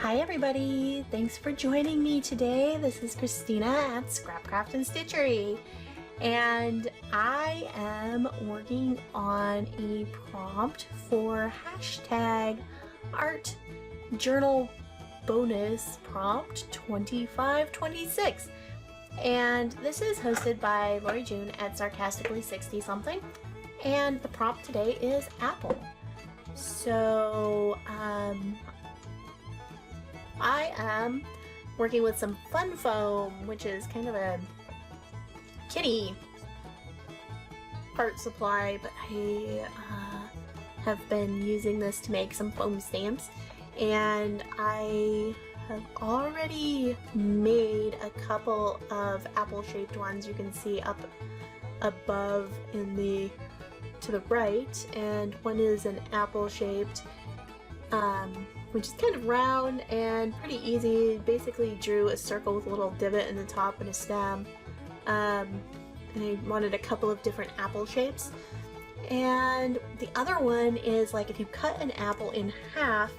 Hi everybody! Thanks for joining me today. This is Christina at Scrapcraft and Stitchery, and I am working on a prompt for hashtag art journal bonus prompt 2526, and this is hosted by Lori June at Sarcastically 60 something, and the prompt today is apple. So I am working with some fun foam, which is kind of a kitty art supply, but I have been using this to make some foam stamps, and I have already made a couple of apple-shaped ones you can see up above in the to the right, and one is an apple-shaped which is kind of round and pretty easy. Basically drew a circle with a little divot in the top and a stem, and I wanted a couple of different apple shapes. And the other one is like if you cut an apple in half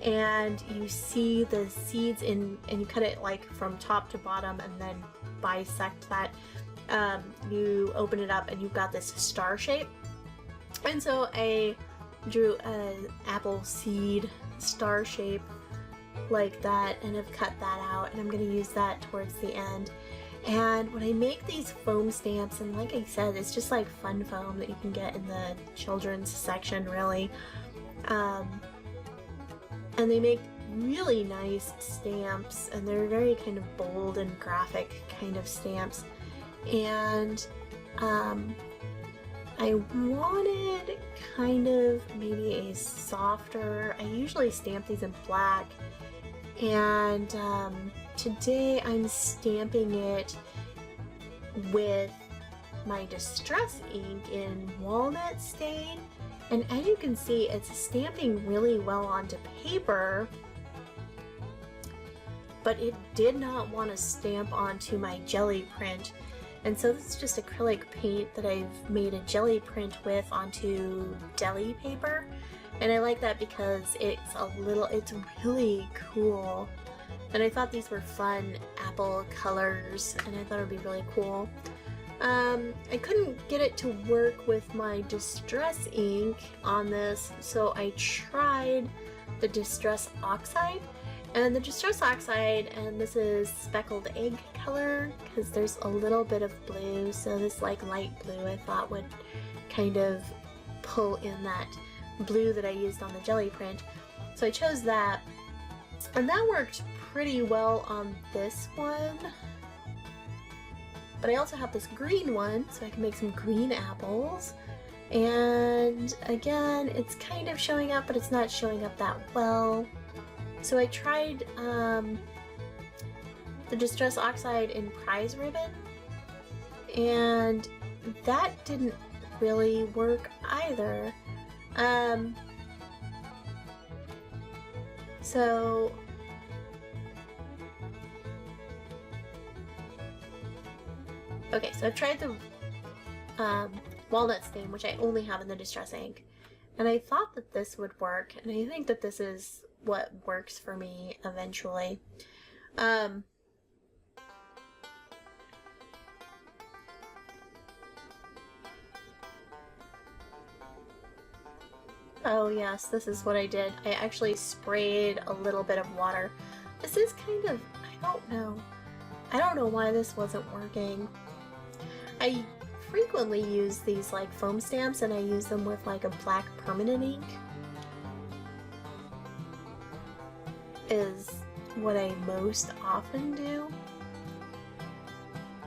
and you see the seeds in, and you cut it like from top to bottom and then bisect that, you open it up and you've got this star shape. And so I drew an apple seed star shape like that, and I've cut that out, and I'm going to use that towards the end. And when I make these foam stamps, and like I said, it's just like fun foam that you can get in the children's section, really, and they make really nice stamps, and they're very kind of bold and graphic kind of stamps. And I wanted kind of maybe a softer, I usually stamp these in black, and today I'm stamping it with my distress ink in walnut stain, and as you can see, it's stamping really well onto paper, but it did not want to stamp onto my jelly print. And so this is just acrylic paint that I've made a jelly print with onto deli paper. And I like that because it's really cool. And I thought these were fun apple colors, and I thought it would be really cool. I couldn't get it to work with my distress ink on this, so I tried the distress oxide. And the distress oxide, and this is speckled egg color because there's a little bit of blue, so this like light blue I thought would kind of pull in that blue that I used on the jelly print. So I chose that, and that worked pretty well on this one. But I also have this green one, so I can make some green apples. And again, it's kind of showing up, but it's not showing up that well. So I tried the Distress Oxide in Prize Ribbon, and that didn't really work either. So I've tried the walnut stain, which I only have in the Distress ink, and I thought that this would work, and I think that this is what works for me eventually. Oh yes, this is what I did. I actually sprayed a little bit of water. This is kind of, I don't know why this wasn't working. I frequently use these like foam stamps, and I use them with like a black permanent ink. Is what I most often do.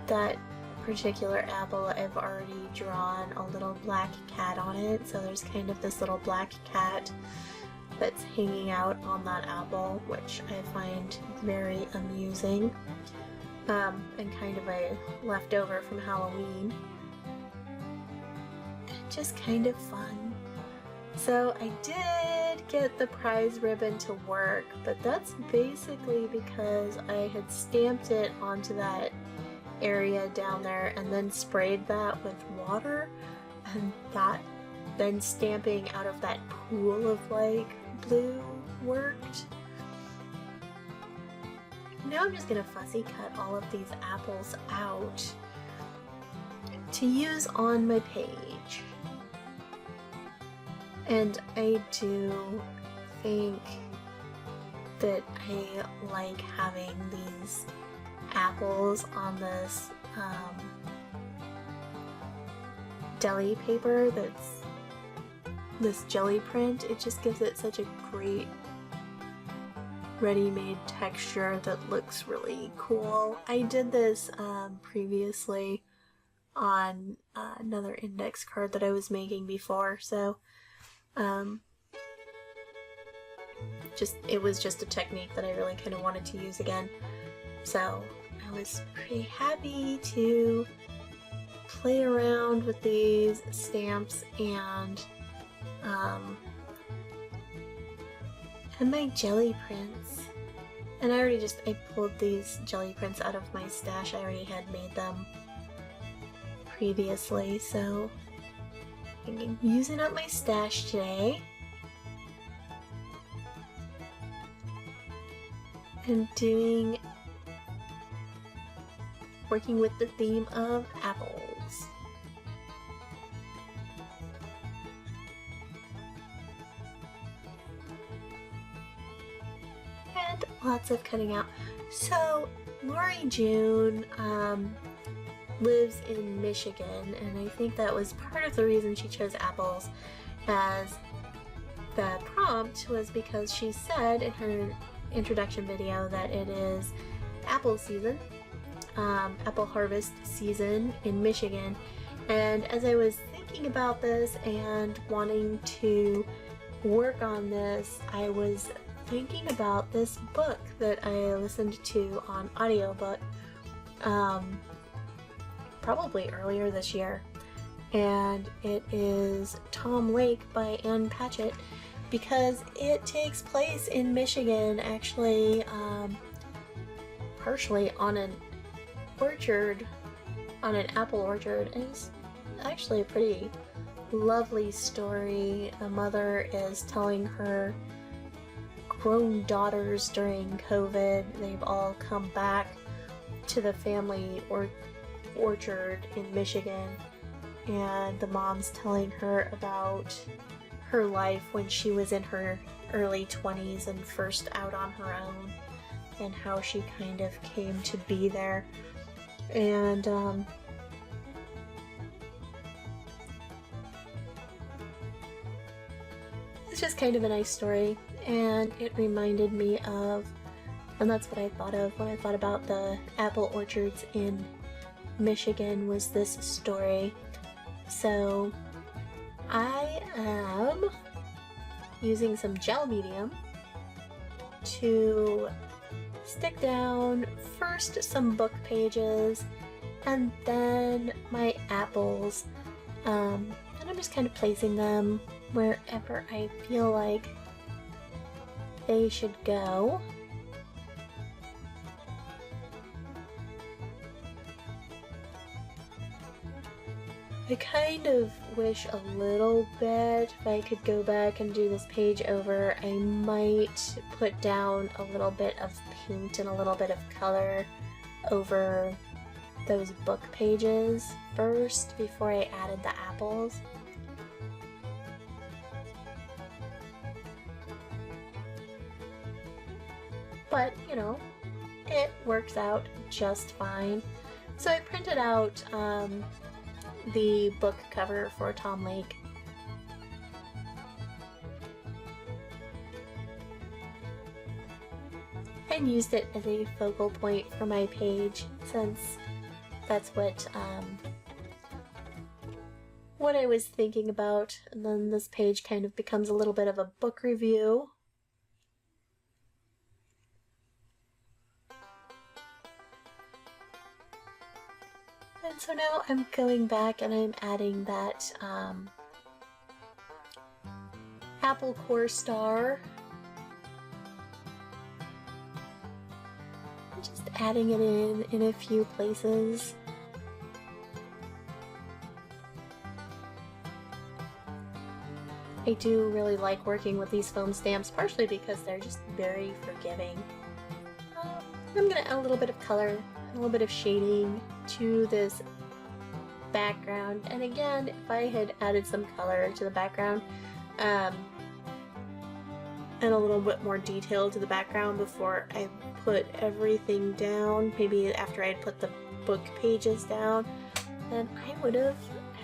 That particular apple, I've already drawn a little black cat on it, so there's kind of this little black cat that's hanging out on that apple, which I find very amusing, and kind of a leftover from Halloween. Just kind of fun. So I did get the prize ribbon to work, but that's basically because I had stamped it onto that area down there and then sprayed that with water, and that then stamping out of that pool of like blue worked. now I'm just gonna fussy cut all of these apples out to use on my page. And I do think that I like having these apples on this deli paper that's this jelly print. It just gives it such a great ready-made texture that looks really cool. I did this previously on another index card that I was making before, so it was just a technique that I really kind of wanted to use again. So I was pretty happy to play around with these stamps and my jelly prints. And I pulled these jelly prints out of my stash. I already had made them previously, so I'm using up my stash today. And working with the theme of apples. And lots of cutting out. So Lori June lives in Michigan, and I think that was part of the reason she chose apples as the prompt, was because she said in her introduction video that it is apple season, apple harvest season in Michigan. And as I was thinking about this and wanting to work on this, I was thinking about this book that I listened to on audiobook probably earlier this year, and it is Tom Lake by Ann Patchett, because it takes place in Michigan, actually partially on an orchard, on an apple orchard. And it's actually a pretty lovely story. A mother is telling her grown daughters during COVID. They've all come back to the family orchard in Michigan, and the mom's telling her about her life when she was in her early 20s and first out on her own, and how she kind of came to be there. And it's just kind of a nice story, and it reminded me of, and that's what I thought of when I thought about the apple orchards in Michigan, was this story. So I am using some gel medium to stick down first some book pages and then my apples, and I'm just kind of placing them wherever I feel like they should go. I kind of wish a little bit, if I could go back and do this page over, I might put down a little bit of paint and a little bit of color over those book pages first before I added the apples. But, you know, it works out just fine. So I printed out the book cover for Tom Lake. And used it as a focal point for my page, since that's what I was thinking about. And then this page kind of becomes a little bit of a book review. And so now I'm going back and I'm adding that apple core star. I'm just adding it in a few places. I do really like working with these foam stamps, partially because they're just very forgiving. I'm gonna add a little bit of color, a little bit of shading to this background. And again, if I had added some color to the background, and a little bit more detail to the background before I put everything down, maybe after I had put the book pages down, then I wouldn't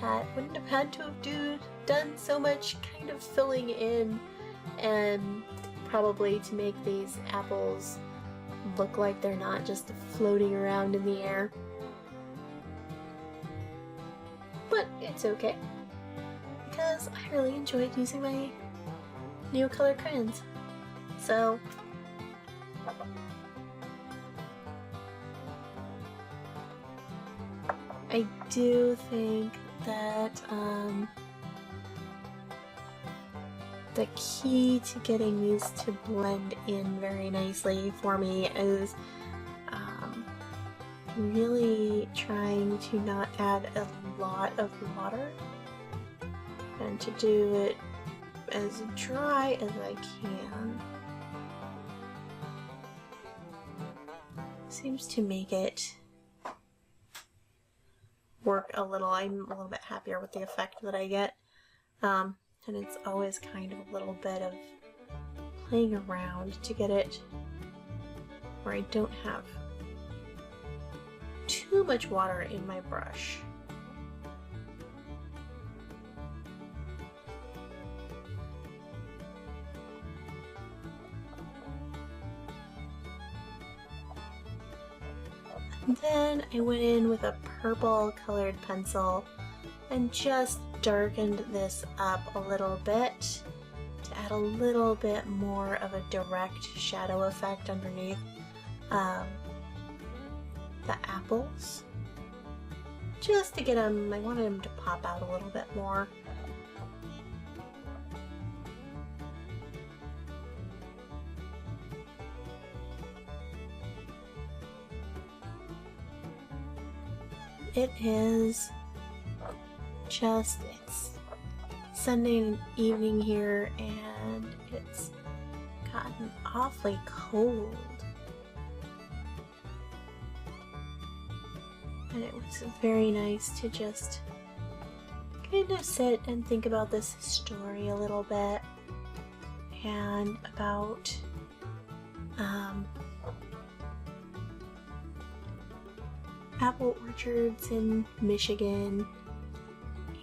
have had to have done so much kind of filling in, and probably to make these apples look like they're not just floating around in the air. But it's okay, because I really enjoyed using my new color crayons. So I do think that the key to getting these to blend in very nicely for me is really trying to not add a lot of water and to do it as dry as I can. Seems to make it work a little. I'm a little bit happier with the effect that I get. And it's always kind of a little bit of playing around to get it where I don't have too much water in my brush. And then I went in with a purple colored pencil and just darkened this up a little bit to add a little bit more of a direct shadow effect underneath the apples. Just to get them, I wanted them to pop out a little bit more. It is just, it's Sunday evening here and it's gotten awfully cold. And it was very nice to just kind of sit and think about this story a little bit and about apple orchards in Michigan.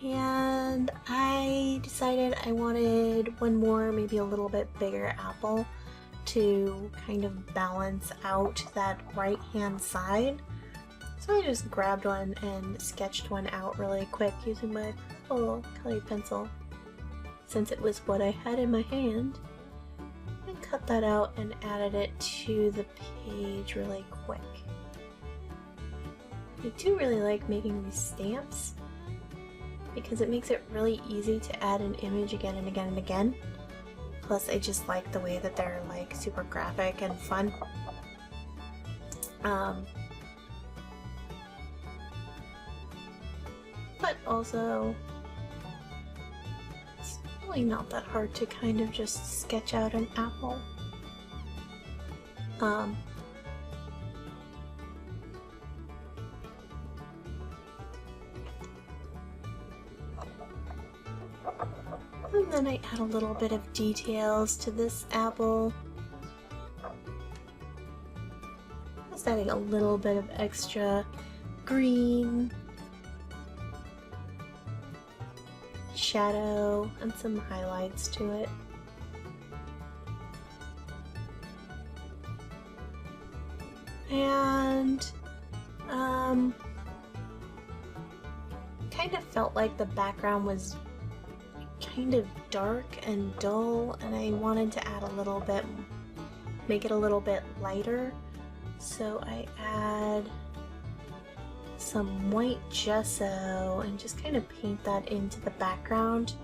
And I decided I wanted one more, maybe a little bit bigger apple to kind of balance out that right hand side. So I just grabbed one and sketched one out really quick using my purple colored pencil, since it was what I had in my hand, and cut that out and added it to the page really quick. I do really like making these stamps because it makes it really easy to add an image again and again and again. Plus I just like the way that they're like super graphic and fun. But also, it's really not that hard to kind of just sketch out an apple. And then I add a little bit of details to this apple. Just adding a little bit of extra green, shadow, and some highlights to it. And kind of felt like the background was kind of dark and dull, and I wanted to add a little bit, make it a little bit lighter. So I add some white gesso and just kind of paint that into the background.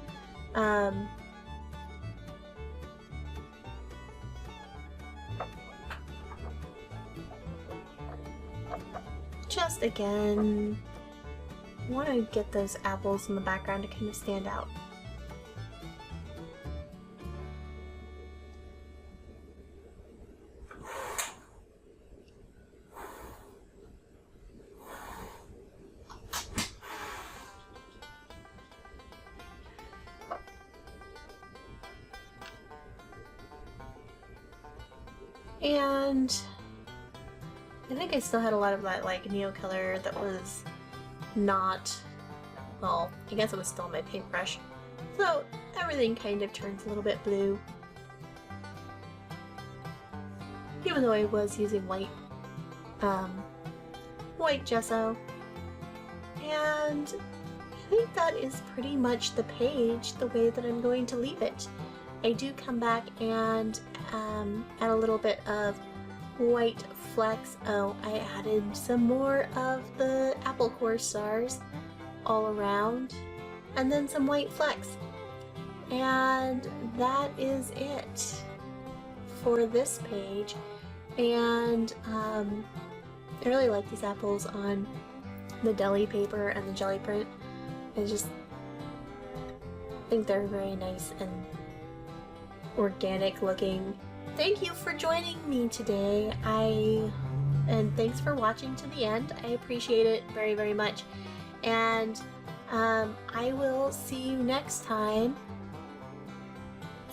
Just again, want to get those apples in the background to kind of stand out. And I think I still had a lot of that like neo color that was not, well, I guess it was still on my paintbrush. So everything kind of turns a little bit blue. Even though I was using white gesso. And I think that is pretty much the page the way that I'm going to leave it. I do come back and add a little bit of white flecks. Oh, I added some more of the apple core stars all around, and then some white flecks. And that is it for this page. And I really like these apples on the deli paper and the jelly print. I just think they're very nice and organic looking. Thank you for joining me today. And thanks for watching to the end. I appreciate it very, very much. And I will see you next time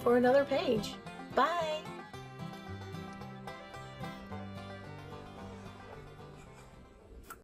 for another page. Bye!